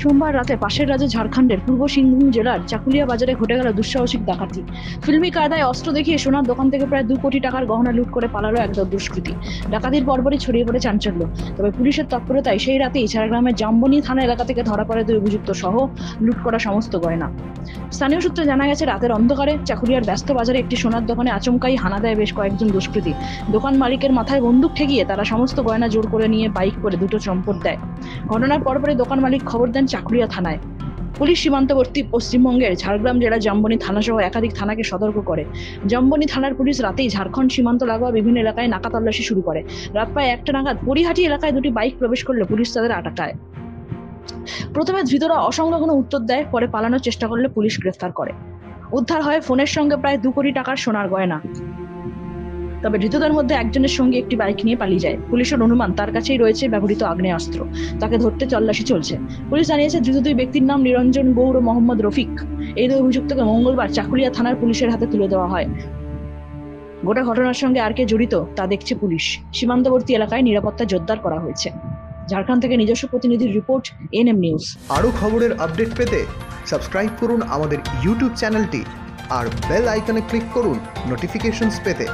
সোমবার রাতে পাশের রাজ্য ঝাড়খণ্ডের পূর্ব সিংভূম জেলার চাকুলিয়া বাজারে ঘটে গেল দুঃসাহসিক ডাকাতি। ফিল্মি কায়দায় অস্ত্র দেখিয়ে সোনার দোকান থেকে প্রায় 2 কোটি টাকার গহনা লুট করে পালালো একদল দুষ্কৃতী। ডাকাতির পরপরই ছড়িয়ে পড়ে চাঞ্চল্য। তবে পুলিশের তৎপরতায় সেই রাতেই ঝাড়গ্রামের জাম্বনি থানা এলাকা থেকে ধরা পড়ে 2 অভিযুক্ত সহ লুট করা সমস্ত গয়না। স্থানীয় সূত্রে জানা গেছে, রাতের অন্ধকারে চাকুলিয়ার ব্যস্ত বাজারে একটি সোনার দোকানে আচমকাই হানা দেয় বেশ কয়েকজন দুষ্কৃতী। দোকান মালিকের মাথায় বন্দুক ঠেকিয়ে তারা সমস্ত গয়না জোর করে নিয়ে বাইক করে দুটো চম্পট দেয়। ঘটনার পরপরই দোকান মালিক খবর দেন চাকুলিয়া থানায়। পুলিশ সীমান্তবর্তী পশ্চিমবঙ্গের ঝাড়গ্রাম জেলা জাম্বনি থানাসহ একাধিক থানাকে সতর্ক করে। জাম্বনি থানার পুলিশ রাতেই ঝাড়খণ্ড সীমান্ত লাগোয়া বিভিন্ন এলাকায় নাকা তল্লাশি শুরু করে। রাত প্রায় 1টা নাগাদ পরিহাটি এলাকায় 2টি বাইক প্রবেশ করলে পুলিশ তাদের আটকায়। প্রথমে ধৃতরা অসংলগ্ন উত্তর দেয়, পরে পালানোর চেষ্টা করলে পুলিশ গ্রেফতার করে। উদ্ধার হয় ফোনের সঙ্গে প্রায় 2 কোটি টাকার সোনার গয়না। তবে ধৃতদের মধ্যে একজনের সঙ্গে একটি বাইক নিয়ে পালিয়ে যায়। পুলিশের অনুমান তার কাছেই রয়েছে ব্যবহৃত আগ্নেয়াস্ত্র। তাকে ধরতে তল্লাশি চলছে। পুলিশ জানিয়েছে, ধৃত 2 ব্যক্তির নাম নিরঞ্জন গৌড় ও মোহাম্মদ রফিক। এই 2 অভিযুক্তকে মঙ্গলবার চাকুলিয়া থানার পুলিশের হাতে তুলে দেওয়া হয়। গোটা ঘটনার সঙ্গে আর কে জড়িত তা দেখছে পুলিশ। সীমান্তবর্তী এলাকায় নিরাপত্তা জোরদার করা হয়েছে। ঝাড়খণ্ড থেকে নিজস্ব প্রতিনিধির রিপোর্ট, এনএম নিউজ। আরও খবরের আপডেট পেতে সাবস্ক্রাইব করুন আমাদের ইউটিউব চ্যানেলটি আর বেল আইকনে ক্লিক করুন নোটিফিকেশনস পেতে।